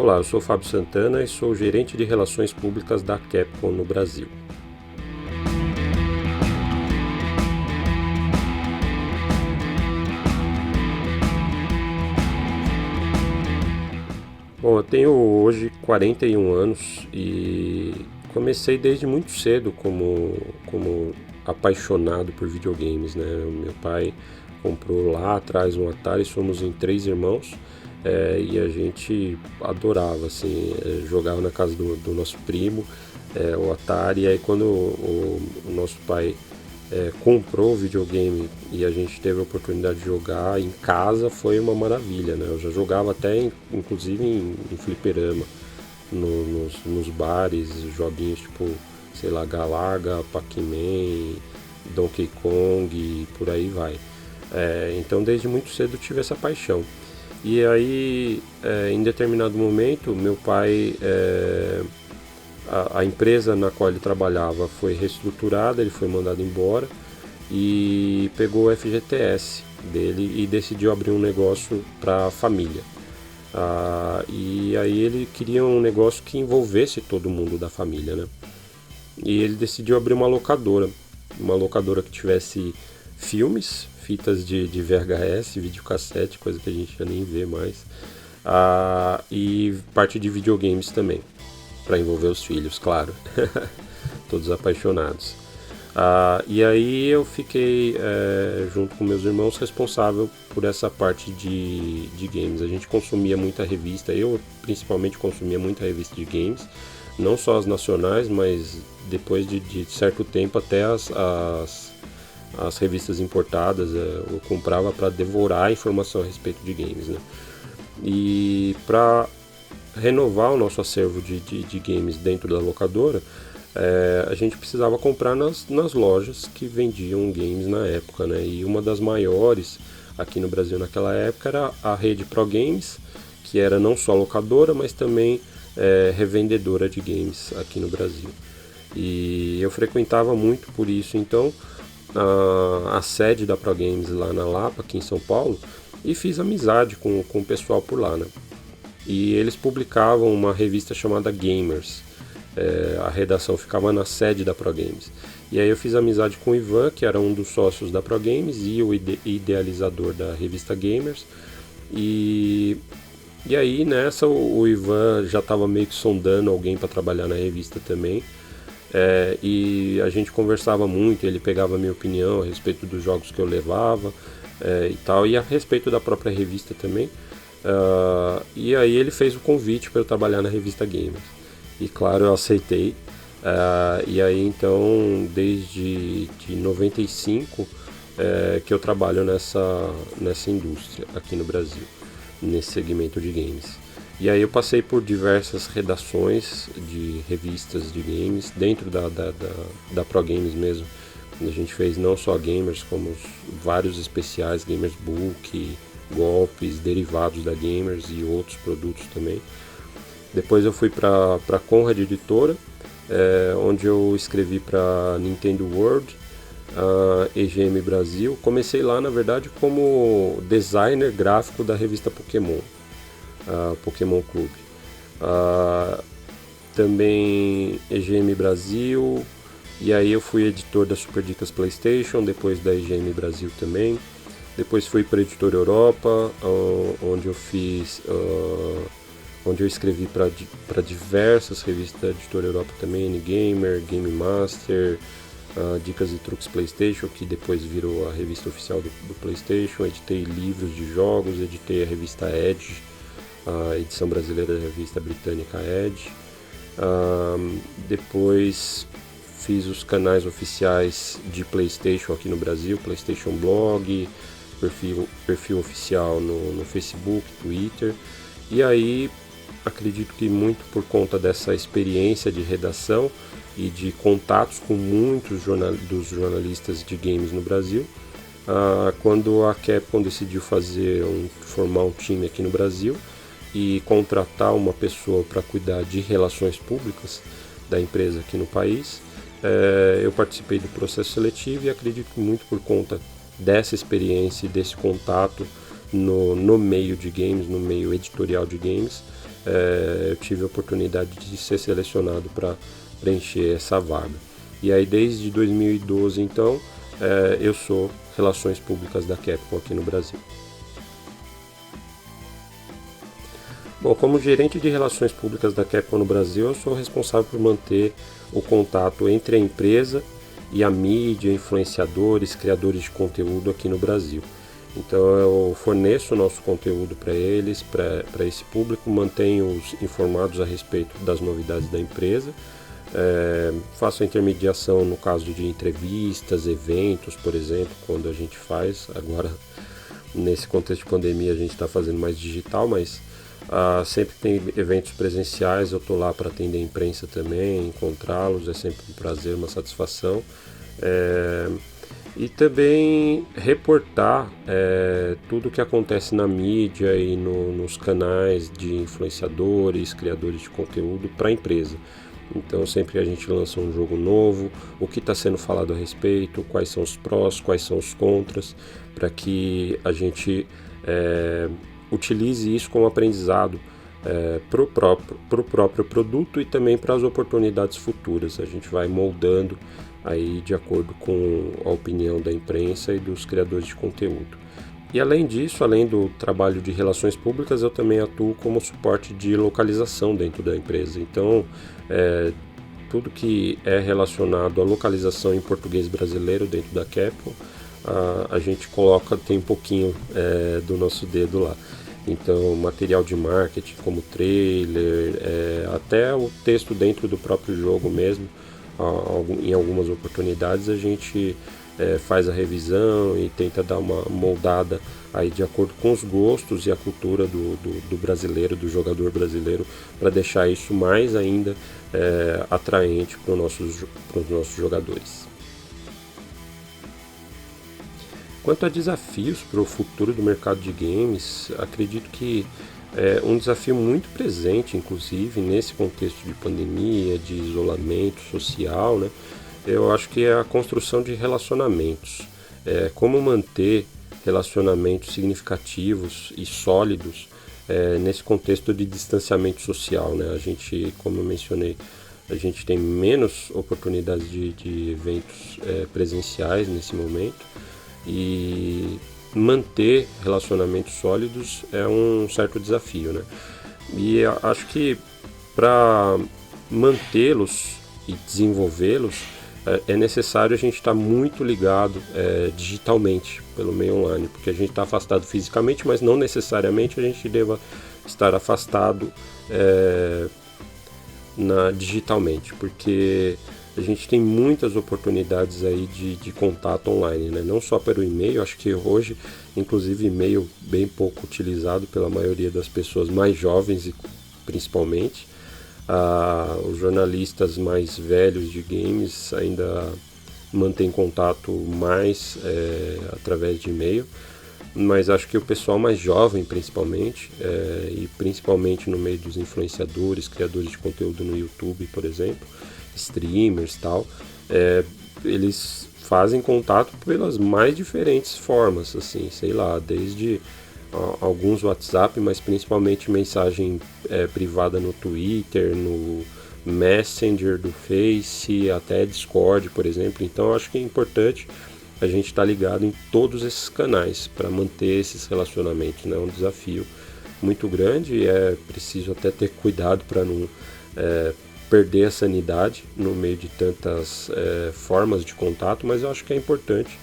Olá, eu sou Fábio Santana e sou gerente de relações públicas da Capcom no Brasil. Bom, eu tenho hoje 41 anos e comecei desde muito cedo como apaixonado por videogames, né? Meu pai comprou lá atrás um Atari, somos em 3 irmãos, e a gente adorava, assim, jogava na casa do nosso primo, o Atari. E aí quando o nosso pai comprou o videogame e a gente teve a oportunidade de jogar em casa, foi uma maravilha, né? Eu já jogava até, inclusive, em fliperama, nos bares, joguinhos tipo, sei lá, Galaga, Pac-Man, Donkey Kong e por aí vai. Então, desde muito cedo eu tive essa paixão. E aí, em determinado momento, meu pai, a empresa na qual ele trabalhava foi reestruturada, ele foi mandado embora e pegou o FGTS dele e decidiu abrir um negócio para a família. E aí ele queria um negócio que envolvesse todo mundo da família, né? E ele decidiu abrir uma locadora que tivesse filmes, fitas de VHS, videocassete, coisa que a gente já nem vê mais, e parte de videogames também, para envolver os filhos, claro, todos apaixonados. E aí eu fiquei, junto com meus irmãos, responsável por essa parte de games. A gente consumia muita revista, eu principalmente consumia muita revista de games, não só as nacionais, mas depois de certo tempo até as revistas importadas, eu comprava para devorar a informação a respeito de games, né? E para renovar o nosso acervo de games dentro da locadora, a gente precisava comprar nas lojas que vendiam games na época, né? E uma das maiores aqui no Brasil naquela época era a rede Pro Games, que era não só locadora, mas também revendedora de games aqui no Brasil. E eu frequentava muito por isso, então, a sede da Pro Games lá na Lapa, aqui em São Paulo, e fiz amizade com o pessoal por lá, né? E eles publicavam uma revista chamada Gamers. A redação ficava na sede da Pro Games. E aí eu fiz amizade com o Ivan, que era um dos sócios da Pro Games e o idealizador da revista Gamers. E aí nessa o Ivan já estava meio que sondando alguém para trabalhar na revista também. E a gente conversava muito, ele pegava a minha opinião a respeito dos jogos que eu levava, e tal, e a respeito da própria revista também. E aí ele fez o convite para eu trabalhar na revista Gamers. E claro, eu aceitei. E aí então, desde 95, que eu trabalho nessa indústria aqui no Brasil, nesse segmento de games. E aí eu passei por diversas redações de revistas de games, dentro da Pro Games mesmo. A gente fez não só Gamers, como vários especiais, Gamers Book, golpes, derivados da Gamers e outros produtos também. Depois eu fui para a Conrad Editora, onde eu escrevi para Nintendo World, EGM Brasil. Comecei lá, na verdade, como designer gráfico da revista Pokémon, Pokémon Clube. Também EGM Brasil, e aí eu fui editor da Super Dicas PlayStation, depois da EGM Brasil também. Depois fui para a Editora Europa, onde eu escrevi para diversas revistas da Editora Europa também, N-Gamer, Game Master, Dicas e Truques PlayStation, que depois virou a revista oficial do PlayStation. Editei livros de jogos, editei a revista Edge, a edição brasileira da revista britânica Edge. Depois fiz os canais oficiais de PlayStation aqui no Brasil, PlayStation Blog, perfil oficial no Facebook, Twitter. E aí, acredito que muito por conta dessa experiência de redação e de contatos com muitos dos jornalistas de games no Brasil, quando a Capcom decidiu formar um time aqui no Brasil e contratar uma pessoa para cuidar de relações públicas da empresa aqui no país, eu participei do processo seletivo e acredito que muito por conta dessa experiência e desse contato no meio de games, no meio editorial de games, eu tive a oportunidade de ser selecionado para preencher essa vaga. E aí desde 2012 então eu sou Relações Públicas da Capcom aqui no Brasil. Bom, como gerente de relações públicas da Capcom no Brasil, eu sou responsável por manter o contato entre a empresa e a mídia, influenciadores, criadores de conteúdo aqui no Brasil. Então eu forneço o nosso conteúdo para eles, para esse público, mantenho-os informados a respeito das novidades da empresa, faço a intermediação no caso de entrevistas, eventos, por exemplo, quando a gente faz. Agora, nesse contexto de pandemia, a gente está fazendo mais digital, mas sempre tem eventos presenciais, eu estou lá para atender a imprensa também, encontrá-los, é sempre um prazer, uma satisfação. E também reportar tudo o que acontece na mídia e nos canais de influenciadores, criadores de conteúdo para a empresa. Então sempre que a gente lança um jogo novo, o que está sendo falado a respeito, quais são os prós, quais são os contras, para que a gente utilize isso como aprendizado para o próprio produto e também para as oportunidades futuras. A gente vai moldando aí de acordo com a opinião da imprensa e dos criadores de conteúdo. E além disso, além do trabalho de relações públicas, eu também atuo como suporte de localização dentro da empresa. Então, tudo que é relacionado à localização em português brasileiro dentro da Capcom, a gente tem um pouquinho do nosso dedo lá. Então, material de marketing como trailer, até o texto dentro do próprio jogo mesmo, em algumas oportunidades a gente faz a revisão e tenta dar uma moldada aí de acordo com os gostos e a cultura do brasileiro, do jogador brasileiro, para deixar isso mais ainda atraente para os nossos jogadores. Quanto a desafios para o futuro do mercado de games, acredito que um desafio muito presente, inclusive, nesse contexto de pandemia, de isolamento social, né? Eu acho que é a construção de relacionamentos. Como manter relacionamentos significativos e sólidos nesse contexto de distanciamento social, né? A gente, como eu mencionei, a gente tem menos oportunidades de eventos presenciais nesse momento, e manter relacionamentos sólidos é um certo desafio, né? E acho que para mantê-los e desenvolvê-los é necessário a gente estar muito ligado digitalmente pelo meio online, porque a gente está afastado fisicamente, mas não necessariamente a gente deva estar afastado digitalmente, porque a gente tem muitas oportunidades aí de contato online, né? Não só pelo e-mail, acho que hoje, inclusive, e-mail bem pouco utilizado pela maioria das pessoas mais jovens, e principalmente os jornalistas mais velhos de games ainda mantêm contato mais através de e-mail, mas acho que o pessoal mais jovem, principalmente, e principalmente no meio dos influenciadores, criadores de conteúdo no YouTube, por exemplo, streamers e tal, eles fazem contato pelas mais diferentes formas, assim, sei lá, desde alguns WhatsApp, mas principalmente mensagem privada no Twitter, no Messenger do Face, até Discord, por exemplo. Então acho que é importante a gente estar ligado em todos esses canais para manter esses relacionamentos, né? É um desafio muito grande e é preciso até ter cuidado para não perder a sanidade no meio de tantas formas de contato, mas eu acho que é importante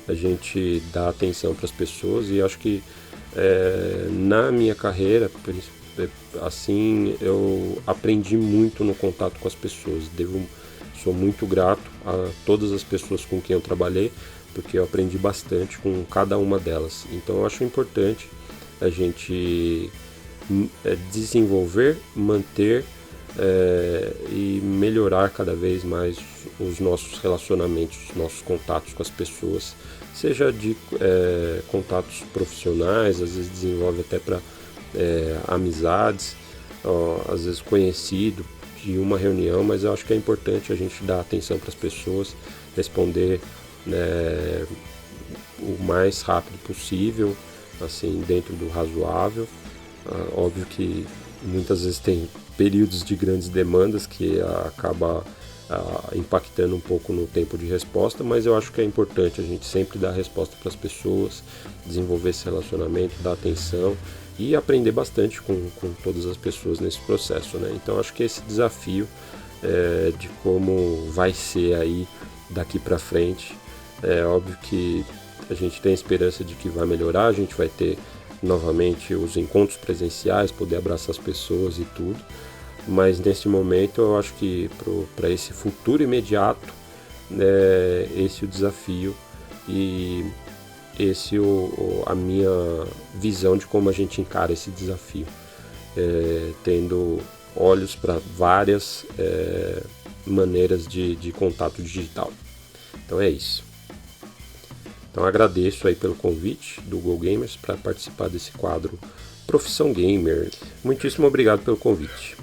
a gente dar atenção para as pessoas, e acho que na minha carreira, assim, eu aprendi muito no contato com as pessoas. Sou muito grato a todas as pessoas com quem eu trabalhei, porque eu aprendi bastante com cada uma delas. Então eu acho importante a gente desenvolver, manter e melhorar cada vez mais os nossos relacionamentos, os nossos contatos com as pessoas, seja de contatos profissionais, às vezes desenvolve até para amizades, às vezes conhecido de uma reunião, mas eu acho que é importante a gente dar atenção para as pessoas, responder o mais rápido possível, assim, dentro do razoável. Óbvio que muitas vezes tem períodos de grandes demandas que acaba impactando um pouco no tempo de resposta, mas eu acho que é importante a gente sempre dar resposta para as pessoas, desenvolver esse relacionamento, dar atenção e aprender bastante com todas as pessoas nesse processo, né? Então acho que esse desafio de como vai ser aí daqui para frente, é óbvio que a gente tem esperança de que vai melhorar, a gente vai ter novamente os encontros presenciais, poder abraçar as pessoas e tudo, mas nesse momento eu acho que para esse futuro imediato, esse é o desafio e esse a minha visão de como a gente encara esse desafio, tendo olhos para várias maneiras de contato digital. Então é isso. Então agradeço aí pelo convite do Go Gamers para participar desse quadro Profissão Gamer. Muitíssimo obrigado pelo convite.